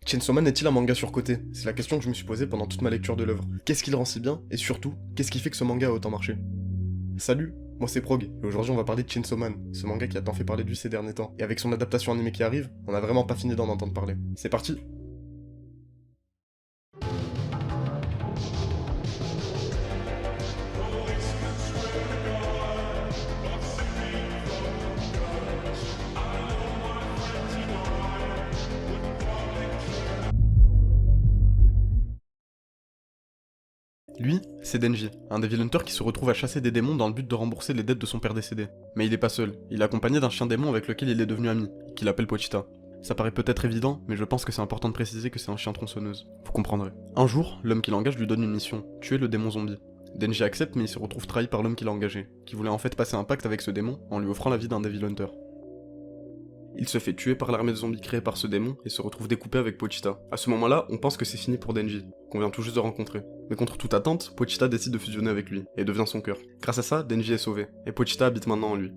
Chainsaw Man est-il un manga surcoté? C'est la question que je me suis posée pendant toute ma lecture de l'œuvre. Qu'est-ce qui le rend si bien? Et surtout, qu'est-ce qui fait que ce manga a autant marché? Salut, moi c'est Prog, et aujourd'hui on va parler de Chainsaw Man, ce manga qui a tant fait parler de lui ces derniers temps. Et avec son adaptation animée qui arrive, on a vraiment pas fini d'en entendre parler. C'est parti! Lui, c'est Denji, un Devil Hunter qui se retrouve à chasser des démons dans le but de rembourser les dettes de son père décédé. Mais il est pas seul, il est accompagné d'un chien démon avec lequel il est devenu ami, qu'il appelle Pochita. Ça paraît peut-être évident, mais je pense que c'est important de préciser que c'est un chien tronçonneuse. Vous comprendrez. Un jour, l'homme qui l'engage lui donne une mission, tuer le démon zombie. Denji accepte mais il se retrouve trahi par l'homme qui l'a engagé, qui voulait en fait passer un pacte avec ce démon en lui offrant la vie d'un Devil Hunter. Il se fait tuer par l'armée de zombies créée par ce démon et se retrouve découpé avec Pochita. À ce moment-là, on pense que c'est fini pour Denji, qu'on vient tout juste de rencontrer. Mais contre toute attente, Pochita décide de fusionner avec lui, et devient son cœur. Grâce à ça, Denji est sauvé, et Pochita habite maintenant en lui.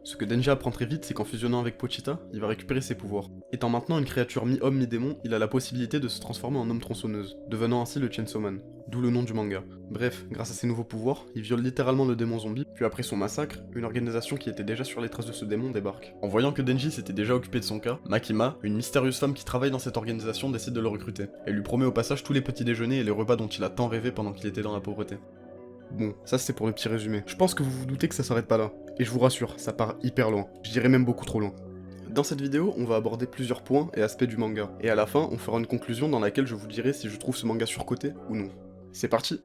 Ce que Denji apprend très vite, c'est qu'en fusionnant avec Pochita, il va récupérer ses pouvoirs. Étant maintenant une créature mi-homme mi-démon, il a la possibilité de se transformer en homme tronçonneuse, devenant ainsi le Chainsaw Man, d'où le nom du manga. Bref, grâce à ses nouveaux pouvoirs, il viole littéralement le démon zombie, puis après son massacre, une organisation qui était déjà sur les traces de ce démon débarque. En voyant que Denji s'était déjà occupé de son cas, Makima, une mystérieuse femme qui travaille dans cette organisation, décide de le recruter. Elle lui promet au passage tous les petits déjeuners et les repas dont il a tant rêvé pendant qu'il était dans la pauvreté. Bon, ça c'est pour le petit résumé. Je pense que vous vous doutez que ça s'arrête pas là. Et je vous rassure, ça part hyper loin. Je dirais même beaucoup trop loin. Dans cette vidéo, on va aborder plusieurs points et aspects du manga. Et à la fin, on fera une conclusion dans laquelle je vous dirai si je trouve ce manga surcoté ou non. C'est parti!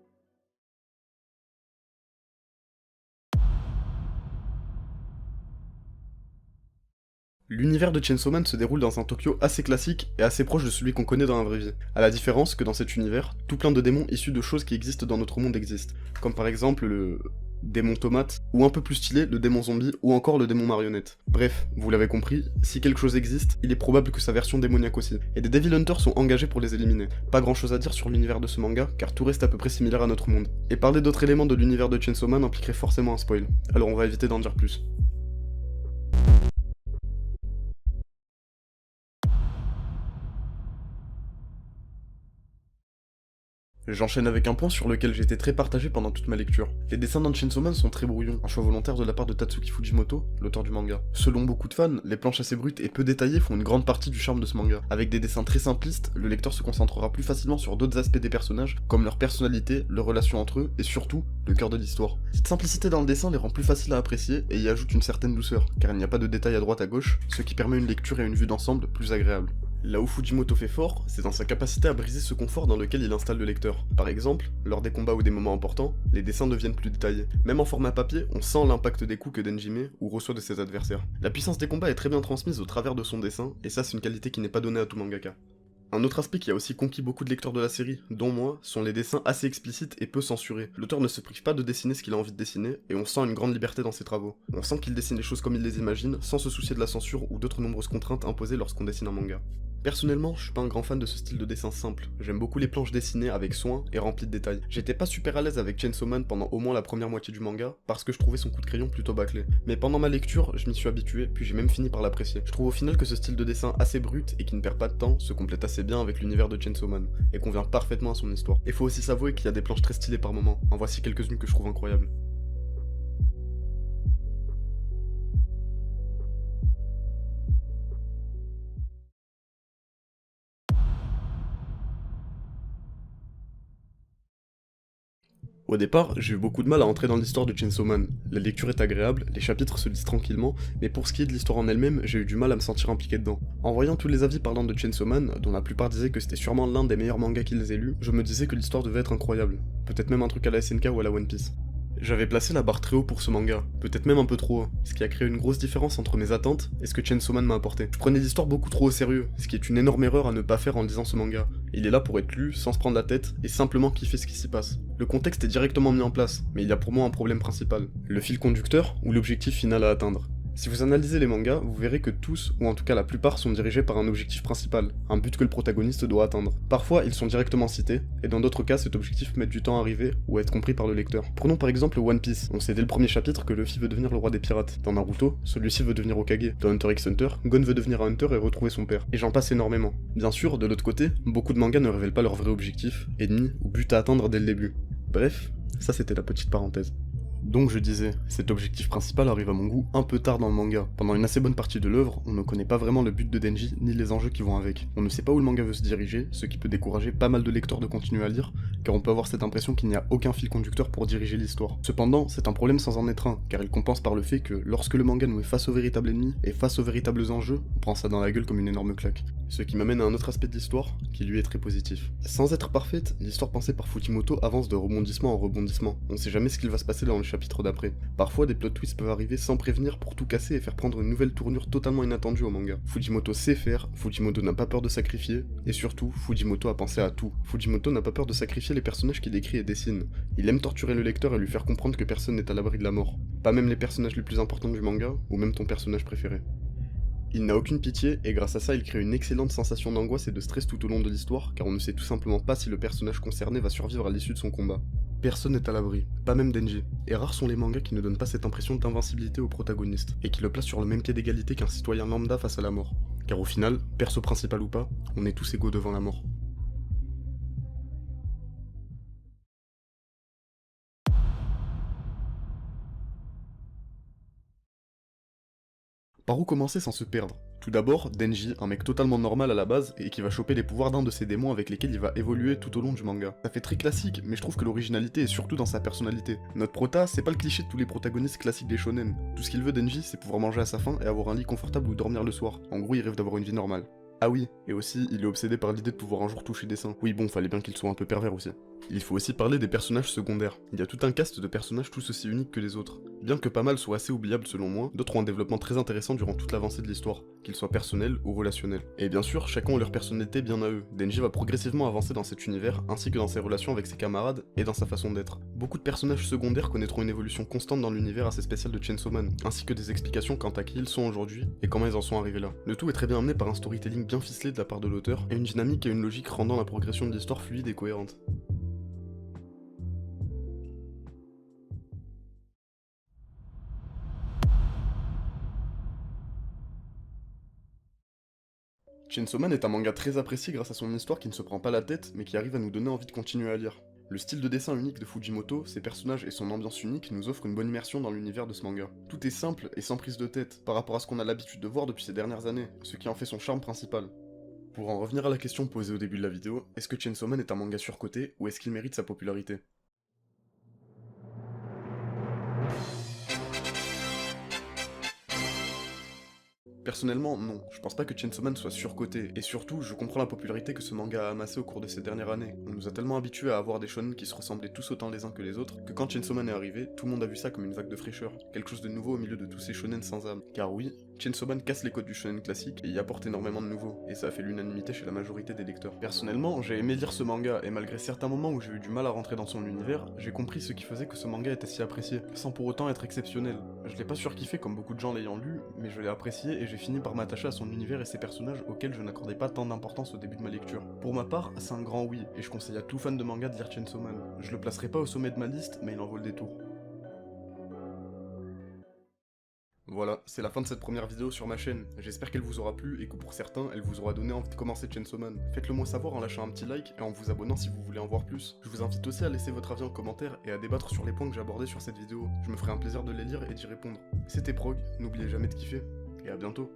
L'univers de Chainsaw Man se déroule dans un Tokyo assez classique et assez proche de celui qu'on connaît dans la vraie vie. À la différence que dans cet univers, tout plein de démons issus de choses qui existent dans notre monde existent. Comme par exemple le démon tomate, ou un peu plus stylé, le démon zombie, ou encore le démon marionnette. Bref, vous l'avez compris, si quelque chose existe, il est probable que sa version démoniaque aussi. Et des Devil Hunters sont engagés pour les éliminer. Pas grand chose à dire sur l'univers de ce manga, car tout reste à peu près similaire à notre monde. Et parler d'autres éléments de l'univers de Chainsaw Man impliquerait forcément un spoil. Alors on va éviter d'en dire plus. J'enchaîne avec un point sur lequel j'étais très partagé pendant toute ma lecture. Les dessins dans Chainsaw Man sont très brouillons, un choix volontaire de la part de Tatsuki Fujimoto, l'auteur du manga. Selon beaucoup de fans, les planches assez brutes et peu détaillées font une grande partie du charme de ce manga. Avec des dessins très simplistes, le lecteur se concentrera plus facilement sur d'autres aspects des personnages, comme leur personnalité, leurs relations entre eux, et surtout, le cœur de l'histoire. Cette simplicité dans le dessin les rend plus faciles à apprécier et y ajoute une certaine douceur, car il n'y a pas de détails à droite à gauche, ce qui permet une lecture et une vue d'ensemble plus agréables. Là où Fujimoto fait fort, c'est dans sa capacité à briser ce confort dans lequel il installe le lecteur. Par exemple, lors des combats ou des moments importants, les dessins deviennent plus détaillés. Même en format papier, on sent l'impact des coups que Denji met ou reçoit de ses adversaires. La puissance des combats est très bien transmise au travers de son dessin, et ça c'est une qualité qui n'est pas donnée à tout mangaka. Un autre aspect qui a aussi conquis beaucoup de lecteurs de la série, dont moi, sont les dessins assez explicites et peu censurés. L'auteur ne se prive pas de dessiner ce qu'il a envie de dessiner, et on sent une grande liberté dans ses travaux. On sent qu'il dessine les choses comme il les imagine, sans se soucier de la censure ou d'autres nombreuses contraintes imposées lorsqu'on dessine un manga. Personnellement, je suis pas un grand fan de ce style de dessin simple. J'aime beaucoup les planches dessinées avec soin et remplies de détails. J'étais pas super à l'aise avec Chainsaw Man pendant au moins la première moitié du manga, parce que je trouvais son coup de crayon plutôt bâclé. Mais pendant ma lecture, je m'y suis habitué, puis j'ai même fini par l'apprécier. Je trouve au final que ce style de dessin assez brut et qui ne perd pas de temps se complète assez bien avec l'univers de Chainsaw Man, et convient parfaitement à son histoire. Et faut aussi s'avouer qu'il y a des planches très stylées par moments. En voici quelques-unes que je trouve incroyables. Au départ, j'ai eu beaucoup de mal à entrer dans l'histoire de Chainsaw Man. La lecture est agréable, les chapitres se lisent tranquillement, mais pour ce qui est de l'histoire en elle-même, j'ai eu du mal à me sentir impliqué dedans. En voyant tous les avis parlant de Chainsaw Man, dont la plupart disaient que c'était sûrement l'un des meilleurs mangas qu'ils aient lus, je me disais que l'histoire devait être incroyable. Peut-être même un truc à la SNK ou à la One Piece. J'avais placé la barre très haut pour ce manga, peut-être même un peu trop haut, ce qui a créé une grosse différence entre mes attentes et ce que Chainsaw Man m'a apporté. Je prenais l'histoire beaucoup trop au sérieux, ce qui est une énorme erreur à ne pas faire en lisant ce manga. Il est là pour être lu, sans se prendre la tête, et simplement kiffer ce qui s'y passe. Le contexte est directement mis en place, mais il y a pour moi un problème principal. Le fil conducteur, ou l'objectif final à atteindre. Si vous analysez les mangas, vous verrez que tous, ou en tout cas la plupart, sont dirigés par un objectif principal, un but que le protagoniste doit atteindre. Parfois, ils sont directement cités, et dans d'autres cas, cet objectif met du temps à arriver ou à être compris par le lecteur. Prenons par exemple One Piece. On sait dès le premier chapitre que Luffy veut devenir le roi des pirates. Dans Naruto, celui-ci veut devenir Hokage. Dans Hunter x Hunter, Gon veut devenir un Hunter et retrouver son père. Et j'en passe énormément. Bien sûr, de l'autre côté, beaucoup de mangas ne révèlent pas leur vrai objectif, ennemi ou but à atteindre dès le début. Bref, ça c'était la petite parenthèse. Donc je disais, cet objectif principal arrive à mon goût un peu tard dans le manga. Pendant une assez bonne partie de l'œuvre, on ne connaît pas vraiment le but de Denji ni les enjeux qui vont avec. On ne sait pas où le manga veut se diriger, ce qui peut décourager pas mal de lecteurs de continuer à lire, car on peut avoir cette impression qu'il n'y a aucun fil conducteur pour diriger l'histoire. Cependant, c'est un problème sans en être un, car il compense par le fait que lorsque le manga nous met face au véritable ennemi et face aux véritables enjeux, on prend ça dans la gueule comme une énorme claque. Ce qui m'amène à un autre aspect de l'histoire, qui lui est très positif. Sans être parfaite, l'histoire pensée par Fujimoto avance de rebondissement en rebondissement. On sait jamais ce qu'il va se passer dans le chapitre d'après. Parfois, des plot twists peuvent arriver sans prévenir pour tout casser et faire prendre une nouvelle tournure totalement inattendue au manga. Fujimoto sait faire, Fujimoto n'a pas peur de sacrifier, et surtout, Fujimoto a pensé à tout. Fujimoto n'a pas peur de sacrifier les personnages qu'il écrit et dessine. Il aime torturer le lecteur et lui faire comprendre que personne n'est à l'abri de la mort. Pas même les personnages les plus importants du manga, ou même ton personnage préféré. Il n'a aucune pitié, et grâce à ça il crée une excellente sensation d'angoisse et de stress tout au long de l'histoire, car on ne sait tout simplement pas si le personnage concerné va survivre à l'issue de son combat. Personne n'est à l'abri, pas même Denji. Et rares sont les mangas qui ne donnent pas cette impression d'invincibilité au protagoniste, et qui le placent sur le même pied d'égalité qu'un citoyen lambda face à la mort. Car au final, perso principal ou pas, on est tous égaux devant la mort. Par où commencer sans se perdre? Tout d'abord, Denji, un mec totalement normal à la base, et qui va choper les pouvoirs d'un de ses démons avec lesquels il va évoluer tout au long du manga. Ça fait très classique, mais je trouve que l'originalité est surtout dans sa personnalité. Notre prota, c'est pas le cliché de tous les protagonistes classiques des shonen. Tout ce qu'il veut Denji, c'est pouvoir manger à sa faim et avoir un lit confortable où dormir le soir. En gros, il rêve d'avoir une vie normale. Ah oui, et aussi, il est obsédé par l'idée de pouvoir un jour toucher des seins. Oui bon, fallait bien qu'il soit un peu pervers aussi. Il faut aussi parler des personnages secondaires. Il y a tout un cast de personnages tous aussi uniques que les autres. Bien que pas mal soient assez oubliables selon moi, d'autres ont un développement très intéressant durant toute l'avancée de l'histoire, qu'ils soient personnels ou relationnels. Et bien sûr, chacun ont leur personnalité bien à eux. Denji va progressivement avancer dans cet univers, ainsi que dans ses relations avec ses camarades et dans sa façon d'être. Beaucoup de personnages secondaires connaîtront une évolution constante dans l'univers assez spécial de Chainsaw Man, ainsi que des explications quant à qui ils sont aujourd'hui et comment ils en sont arrivés là. Le tout est très bien amené par un storytelling bien ficelé de la part de l'auteur, et une dynamique et une logique rendant la progression de l'histoire fluide et cohérente. Chainsaw Man est un manga très apprécié grâce à son histoire qui ne se prend pas la tête, mais qui arrive à nous donner envie de continuer à lire. Le style de dessin unique de Fujimoto, ses personnages et son ambiance unique nous offrent une bonne immersion dans l'univers de ce manga. Tout est simple et sans prise de tête, par rapport à ce qu'on a l'habitude de voir depuis ces dernières années, ce qui en fait son charme principal. Pour en revenir à la question posée au début de la vidéo, est-ce que Chainsaw Man est un manga surcoté, ou est-ce qu'il mérite sa popularité? Personnellement, non. Je pense pas que Chainsaw Man soit surcoté, et surtout, je comprends la popularité que ce manga a amassé au cours de ces dernières années. On nous a tellement habitués à avoir des shonen qui se ressemblaient tous autant les uns que les autres, que quand Chainsaw Man est arrivé, tout le monde a vu ça comme une vague de fraîcheur, quelque chose de nouveau au milieu de tous ces shonen sans âme. Car oui, Chainsaw Man casse les codes du shonen classique et y apporte énormément de nouveau, et ça a fait l'unanimité chez la majorité des lecteurs. Personnellement, j'ai aimé lire ce manga, et malgré certains moments où j'ai eu du mal à rentrer dans son univers, j'ai compris ce qui faisait que ce manga était si apprécié, sans pour autant être exceptionnel. Je l'ai pas surkiffé comme beaucoup de gens l'ayant lu, mais je l'ai apprécié et j'ai fini par m'attacher à son univers et ses personnages auxquels je n'accordais pas tant d'importance au début de ma lecture. Pour ma part, c'est un grand oui, et je conseille à tout fan de manga de lire Chainsaw Man. Je le placerai pas au sommet de ma liste, mais il en vaut le détour. Voilà, c'est la fin de cette première vidéo sur ma chaîne. J'espère qu'elle vous aura plu et que pour certains, elle vous aura donné envie de commencer Chainsaw Man. Faites-le moi savoir en lâchant un petit like et en vous abonnant si vous voulez en voir plus. Je vous invite aussi à laisser votre avis en commentaire et à débattre sur les points que j'ai abordés sur cette vidéo. Je me ferai un plaisir de les lire et d'y répondre. C'était Prog, n'oubliez jamais de kiffer, et à bientôt.